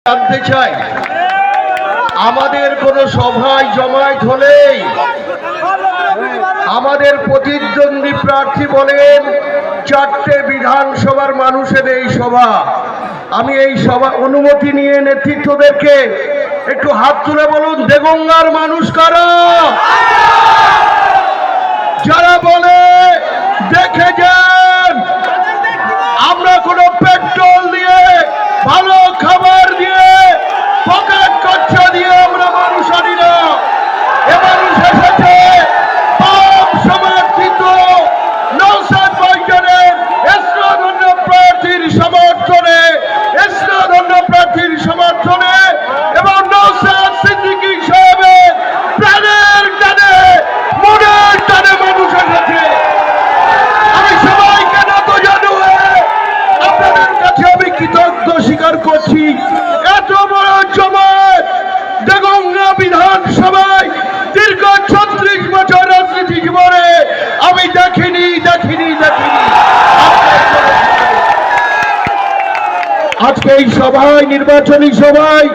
জানতে চাই, আমাদের কোনো সভায় জমায়েত হলেই আমাদের প্রতিদ্বন্দ্বী প্রার্থী বলেন 4টে বিধানসভার মানুষের এই সভা। আমি এই সভা অনুমতি নিয়ে নেতৃত্বদেরকে একটু হাত তুলে বলুন, দেগঙ্গার মানুষ কারা? যারা বলে দেখে যান আমরা কোনো পেট্রোল দিয়ে, ভালো খাবার দিয়ে, পকেট খরচা দিয়ে আমরা মানুষ আনি না। এ মানুষ এসেছে বাম সমর্থিত নওশাদ ভাইজানের ইসলামধন্য প্রার্থীর সমর্থনে, ইসলামধন্য প্রার্থীর সমর্থনে এবং নওশাদ সিদ্দিকী সাহেবের প্রাণের টানে, মনের টানে মানুষ এসেছে। আমি সবাইকে নত জানিয়ে আপনাদের কাছে আমি কৃতজ্ঞ স্বীকার করছি। এত বড় জমায়েত দেগঙ্গা বিধানসভায় দীর্ঘ 36 বছর রাজনীতি জীবনে আমি দেখিনি। আজকে এই সভায়, নির্বাচনী সভায়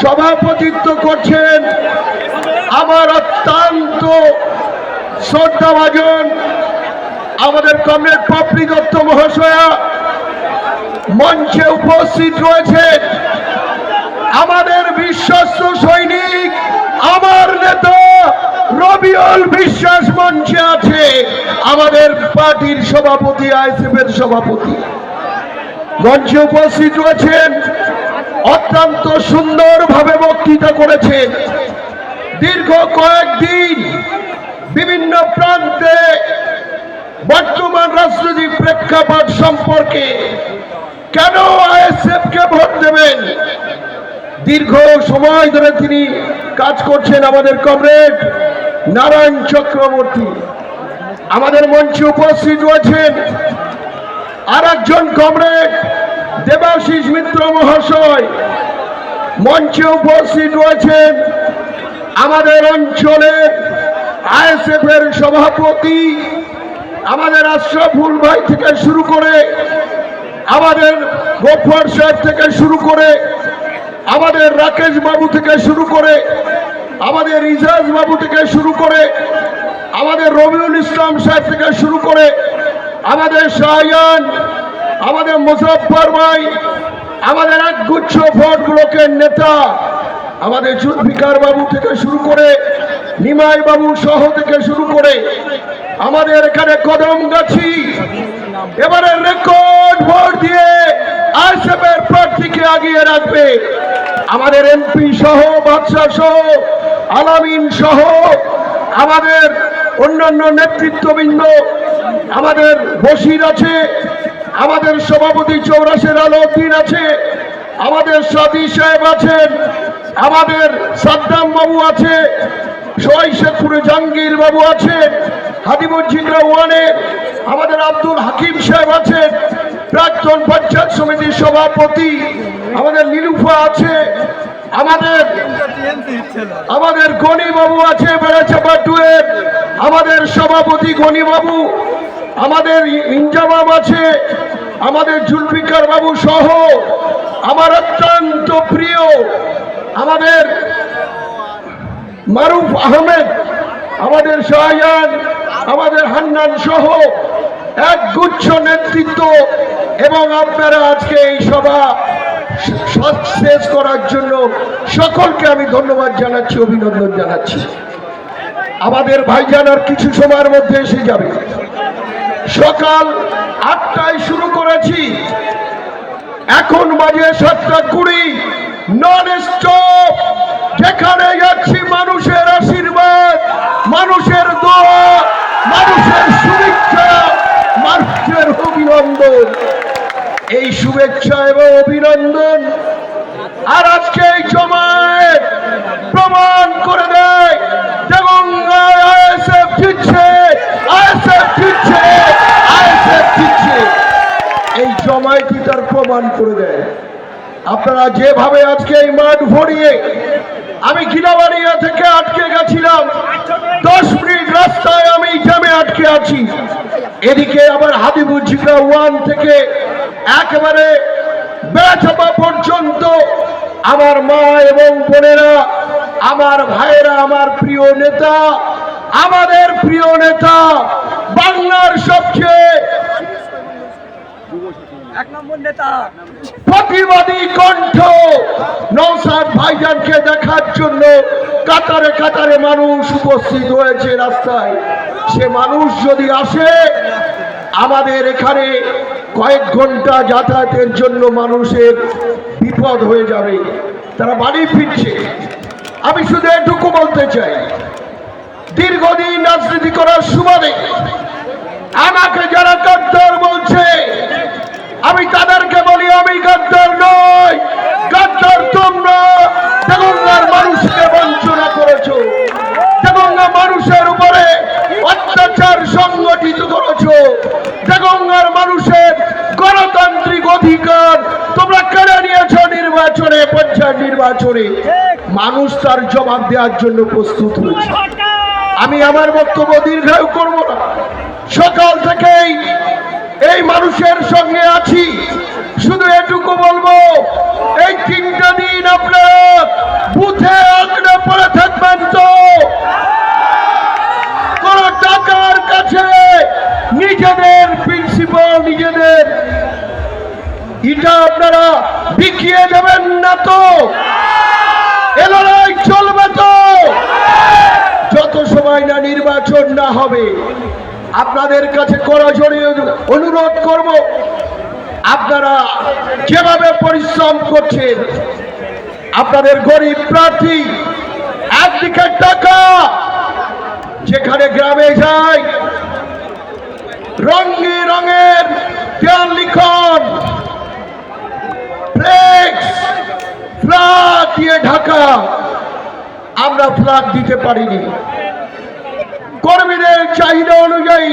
সভাপতিত্ব করছেন আমার অত্যন্ত শ্রদ্ধাভাজন আমাদের কমরেড পপলি দত্ত মহাশয়া। মঞ্চে উপস্থিত রয়েছেন আমাদের বিশ্বস্ত সৈনিক, আমার নেতা রবিউল বিশ্বাস মঞ্চে আছে, আমাদের পার্টির সভাপতি, আইএসএফ এর সভাপতি মঞ্চে উপস্থিত রয়েছেন। অত্যন্ত সুন্দরভাবে বক্তৃতা করেছেন। দীর্ঘ কয়েকদিন বিভিন্ন প্রান্তে বর্তমান রাজনৈতিক প্রেক্ষাপট সম্পর্কে, কেন আইএসএফ কে ভোট দেবেন, দীর্ঘ সময় ধরে তিনি কাজ করছেন। আমাদের কমরেড নারায়ণ চক্রবর্তী আমাদের মঞ্চে উপস্থিত রয়েছেন। আর একজন কমরেড দেবাশিস মিত্র মহাশয় মঞ্চে উপস্থিত রয়েছেন। আমাদের অঞ্চলের আইএসএফ এর সভাপতি আমাদের আশরাফুল ভাই থেকে শুরু করে, আমাদের গফর সাহেব থেকে শুরু করে, আমাদের রাকেশ বাবু থেকে শুরু করে, আমাদের ইজাজ বাবু থেকে শুরু করে, আমাদের রবিউল ইসলাম সাহেব থেকে শুরু করে, আমাদের শাহজাহান, আমাদের মুজফফর ভাই, আমাদের একগুচ্ছ ভোট ব্লকের নেতা আমাদের জুলফিকার বাবু থেকে শুরু করে, নিমাই বাবু সহ থেকে শুরু করে, আমাদের এখানে কদমগাছি এবারে রেকর্ড ভোট দিয়ে আইএসএফ এর প্রার্থীকে আগিয়ে রাখবে। আমাদের এমপি সহ, বাদশাহ সহ, আলামিন সহ, আমাদের অন্যান্য নেতৃত্ববৃন্দ, আমাদের বশির আছে, আমাদের সভাপতি চৌরাশের আলাউদ্দিন আছে, আমাদের সাদি সাহেব আছেন, আমাদের সাদ্দাম বাবু আছে, সোহাই শেখপুরে জাহাঙ্গীর বাবু আছেন, হাদিমুজ্জিদরা ওয়ানের আমাদের আব্দুল হাকিম সাহেব আছেন, প্রাক্তন পঞ্চায়েত সমিতির সভাপতি আমাদের নীলুফা আছে, আমাদের গনি বাবু আছে বেড়াচাপা টুয়ের, আমাদের সভাপতি গনি বাবু, আমাদের ইনজামাম আছে, আমাদের জুলফিকার বাবু সহ আমার অত্যন্ত প্রিয় আমাদের মারুফ আহমেদ, আমাদের শাহজাহান, আমাদের হান্নান সহ একগুচ্ছ নেতৃত্ব। এবং আপনারা আজকে এই সভা শেষ করার জন্য সকলকে আমি ধন্যবাদ জানাচ্ছি, অভিনন্দন জানাচ্ছি। আমাদের ভাইজান আর কিছু সময়ের মধ্যে এসে যাবে। সকাল 8টায় শুরু করেছি, এখন বাজে 7:20, নন স্টপ। যেখানে যাচ্ছি মানুষের আশীর্বাদ, মানুষের দোয়া, মানুষের শুভেচ্ছা, মানুষের অভিনন্দন। এই শুভেচ্ছা এবং অভিনন্দন আর আজকে এই জমায়েত প্রমাণ করে দেয় দেগঙ্গায় আইএসএফ জিতছে, আইএসএফ জিতছে, আইএসএফ জিতছে। এই জমায়েতই তার প্রমাণ করে দেয়। আপনারা যেভাবে আজকে এই মাঠ ভরিয়ে, আমি গিলাবাড়িয়া থেকে আটকে গেছিলাম, 10 মিনিট রাস্তায় আমি জ্যামে আটকে আছি। এদিকে আবার হাদিমুজ্জিদরা 1 থেকে একেবারে বেড়াচাপা পর্যন্ত আমার মা এবং বোনেরা, আমার ভাইয়েরা, আমার প্রিয় নেতা, আমাদের প্রিয় নেতা, বাংলার সবচেয়ে এক নম্বর নেতা, প্রতিবাদী কণ্ঠ নওশাদ ভাইজানকে দেখার জন্য কাতারে কাতারে মানুষ উপস্থিত হয়েছে রাস্তায়। সে মানুষ যদি আসে, আমাদের এখানে কয়েক ঘন্টা যাতায়াতের জন্য মানুষের বিপদ হয়ে যাবে, তারা বাড়ি ফিরছে। আমি শুধু এটুকু বলতে চাই, দীর্ঘদিন রাজনীতি করার সুবাদে আমাকে যারা গাদ্দার বলছে, আমি তাদেরকে বলি আমি গাদ্দার নই। গাদ্দার তোমরা দেগঙ্গার মানুষকে বঞ্চনা করেছো, দেগঙ্গা মানুষের উপরে অত্যাচার সংগঠিত করেছো, দেগঙ্গার মানুষের গণতান্ত্রিক অধিকার তোমরা কেড়ে নিয়েছো নির্বাচনে, পঞ্চায়েত নির্বাচনে। মানুষ তার জবাব দেওয়ার জন্য প্রস্তুত হয়েছে। আমি আমার বক্তব্য দীর্ঘায়ু করব না। সকাল থেকেই এই মানুষের সঙ্গে আছি, শুধু এটুকু বলবো, এই 3টা দিন আপনারা বুথে আঁকড়ে পড়ে থাকবেন তো? কোন টাকার কাছে নিজেদের প্রিন্সিপাল, নিজেদের এটা আপনারা বিকিয়ে দেবেন না তো? এ লড়াই চলবে তো? যত সময় না নির্বাচন না হবে, আপনাদের কাছে কড়াজোড়ে অনুরোধ করব, আপনারা যেভাবে পরিশ্রম করছেন, আপনাদের গরিব প্রার্থী একদিকে টাকা, যেখানে গ্রামে যায় রঙে রঙের দেয়াল লিখন, ফ্লেক্স, ফ্ল্যাগ দিয়ে ঢাকা, আমরা ফ্ল্যাগ দিতে পারিনি। কর্মীদের চাহিদা অনুযায়ী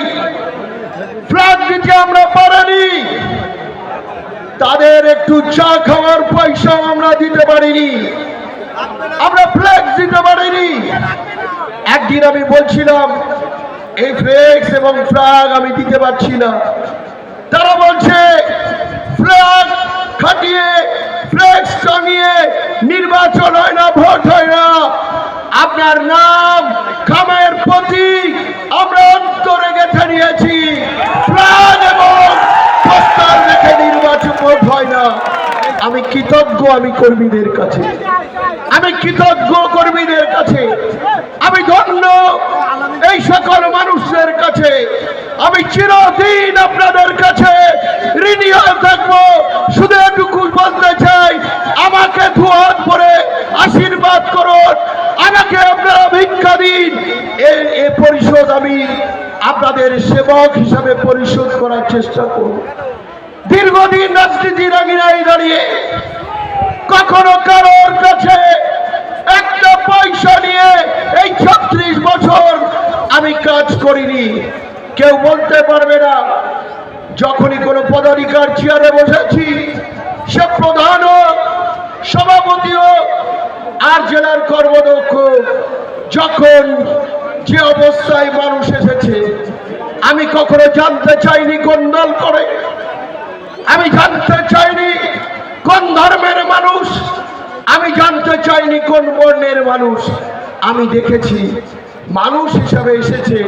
ফ্ল্যাগ দিতে আমরা পারিনি, তাদের একটু চা খাওয়ার পয়সা আমরা দিতে পারিনি, আমরা ফ্ল্যাগ দিতে পারিনি। একদিন আমি বলছিলাম এই ফ্লেক্স এবং ফ্ল্যাগ আমি দিতে পারছি না, তারা বলছে ফ্ল্যাগ খাটিয়ে ফ্লেক্স টাঙিয়ে নির্বাচন হয় না, ভোট হয় না। আপনার নাম খামের প্রতীক আমরা অন্তরে গেঁথে নিয়েছি, ফ্ল্যাগ এবং পোস্টার রেখে নির্বাচন ভোট হয় না। আমি কৃতজ্ঞ, আমি কর্মীদের কাছে, আমি কৃতজ্ঞ কর্মীদের কাছে, আমি ধন্য এই সকল মানুষদের কাছে, আমি চিরদিন আপনাদের কাছে ঋণী হয়ে থাকবো। শুধু এটুকু বলতে চাই, আমাকে দুহাত ভরে আশীর্বাদ করুন, আমাকে আপনারা ভিক্ষা দিন, এই পরিশোধ আমি আপনাদের সেবক হিসাবে পরিশোধ করার চেষ্টা করব। দীর্ঘদিন রাজনীতির আঙিনায় দাঁড়িয়ে কখনো কারোর কাছে একটা পয়সা নিয়ে এই 36 বছর আমি কাজ করিনি। কেউ বলতে পারবে না যখনই কোনো পদাধিকার চেয়ারে বসেছি, সে প্রধান হোক, সভাপতি হোক আর জেলার কর্মদক্ষ, যখন যে অবস্থায় মানুষ এসেছে, আমি কখনো জানতে চাইনি কোন দল করে, আমি জানতে চাইনি কোন ধর্মের মানুষ, আমি জানতে চাইনি কোন বর্ণের মানুষ। আমি দেখেছি মানুষ হিসাবে এসেছে,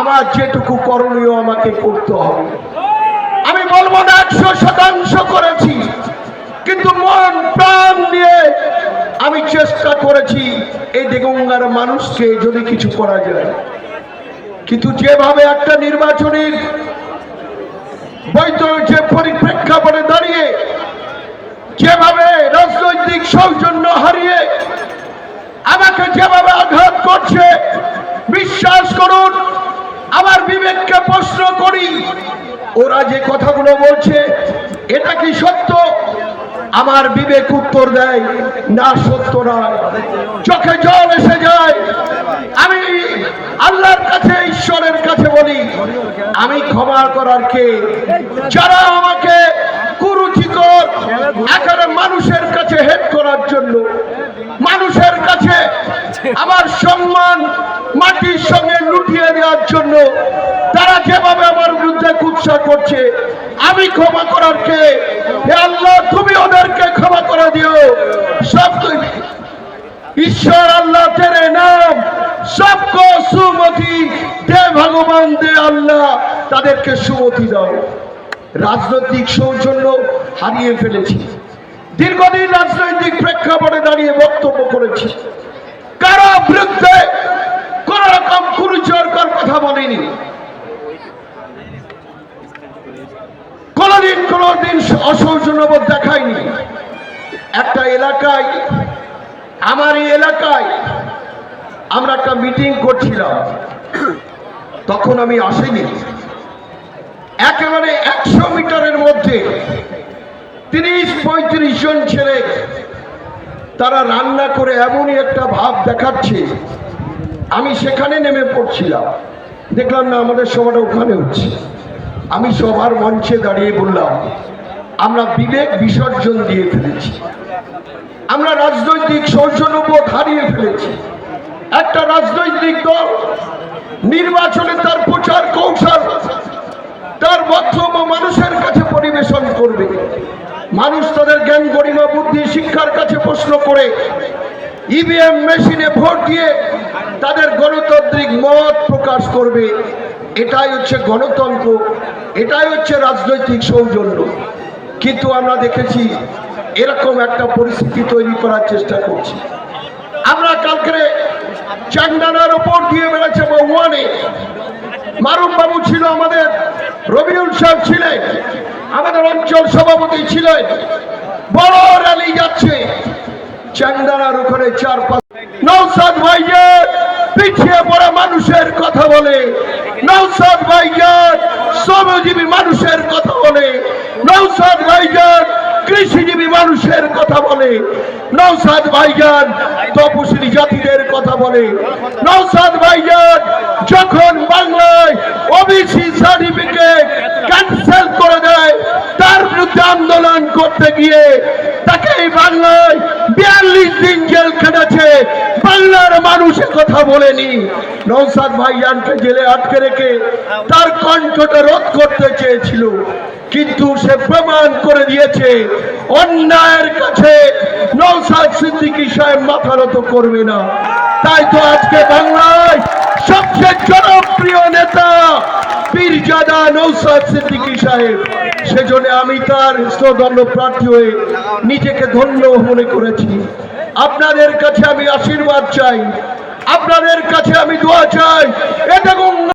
আমার যেটুকু করণীয় আমাকে করতে হবে। আমি বলবো না 100% করেছি, কিন্তু মন প্রাণ দিয়ে আমি চেষ্টা করেছি এই দেগঙ্গার মানুষকে যদি কিছু করা যায়। কিন্তু যেভাবে একটা নির্বাচনের বৈধ যে পরিপ্রেক্ষাপটে দাঁড়িয়ে, যেভাবে রাজনৈতিক সৌজন্য হারিয়ে আমাকে যেভাবে আঘাত করছে, বিশ্বাস করুন আমার বিবেককে প্রশ্ন করি, ওরা যে কথাগুলো বলছে এটা কি সত্য? আমার বিবেক উত্তর দেয় না, সত্য নয়। চোখে জল এসে যায়। আমি আল্লাহর কাছে, ঈশ্বরের কাছে বলি, আমি ক্ষমা করার কে? যারা আমাকে কুরুচিকর এখানে মানুষের কাছে হেড করার জন্য, মানুষের কাছে আমার সম্মান মাটির সঙ্গে লুটিয়ে দেওয়ার জন্য, তারা যেভাবে আমার বিরুদ্ধে কুৎসা করছে, আমি ক্ষমা করার কে? হে আল্লাহ, তুমি ওদেরকে ক্ষমা করে দিও। সব ईश्वर अल्लाह तेरे नाम सबको सुमति दे भगवान दे अल्लाह তাদেরকে সুমতি দাও। রাজনৈতিক সৌজন্য হারিয়ে ফেলেছি, দীর্ঘদিন রাজনৈতিক প্রেক্ষাপটে দাঁড়িয়ে বক্তব্য করেছি, কারো বিরুদ্ধে কোন রকম কুরুচিকর কথা বলিনি, কোনদিন অসৌজন্যবোধ দেখাইনি। একটা এলাকায়, আমার এই এলাকায় আমরা একটা মিটিং করছিলাম, তখন আমি আসিনি। একেবারে 100 মিটারের মধ্যে 30-35 জন ছেলে তারা রান্না করে এমনই একটা ভাব দেখাচ্ছে, আমি সেখানে নেমে পড়ছিলাম, দেখলাম না আমাদের সভাটা ওখানে হচ্ছে। আমি সবার মঞ্চে দাঁড়িয়ে বললাম, আমরা বিবেক বিসর্জন দিয়ে ফেলেছি, আমরা রাজনৈতিক সৌজন্যবোধ হারিয়ে ফেলেছি। একটা রাজনৈতিক দল নির্বাচনে তার প্রচার কৌশল, তার বক্তব্য মানুষের কাছে পরিবেশন করবে, মানুষ তাদের জ্ঞান গরিমা বুদ্ধি শিক্ষার কাছে প্রশ্ন করে ইভিএম মেশিনে ভোট দিয়ে তাদের গণতান্ত্রিক মত প্রকাশ করবে। এটাই হচ্ছে গণতন্ত্র, এটাই হচ্ছে রাজনৈতিক সৌজন্য। কিন্তু আমরা দেখেছি এরকম একটা পরিস্থিতি তৈরি করার চেষ্টা করছি। আমরা কালকে চাংডানার ওপর দিয়ে বেড়েছে ওয়ানে, মারুফ বাবু ছিল, আমাদের রবিউল সাহেব ছিলেন, আমাদের অঞ্চল সভাপতি ছিলেন, বড় র্যালি যাচ্ছে চাংডানার ওখানে 4-5। নওশাদ ভাইজান পিছিয়ে পড়া মানুষের কথা বলে, নওশাদ ভাইজান শ্রমজীবী মানুষের কথা বলে, নওশাদ ভাইজান কৃষিজীবী মানুষের কথা বলে, নওশাদ ভাইজান তপশিলি জাতিদের কথা বলে, নওশাদ ভাইজান যখন বাংলায় ওবিসি সার্টিফিকেট ক্যান্সেল করে দেয় তার বিরুদ্ধে আন্দোলন করতে গিয়ে তাকে বাংলায় 42 দিন জেল খেটেছে, বাংলার মানুষের কথা বলেনি। নওশাদ ভাইজানকে জেলে আটকে রেখে তার কণ্ঠটা রোধ করতে চেয়েছিল, কিন্তু সে প্রমাণ করে দিয়েছে অন্যায়ের কাছে নওশাদ সিদ্দিকী সাহেব মাথা নত করবে না। তাই তো আজকে বাংলায় সবচেয়ে জনপ্রিয় নেতা পীরজাদা নওশাদ সিদ্দিকী সাহেব। সেজন্য আমি তার স্তোত্র প্রার্থী হয়ে নিজেকে ধন্য মনে করেছি। আপনাদের কাছে আমি আশীর্বাদ চাই, আপনাদের কাছে আমি দোয়া চাই। এটা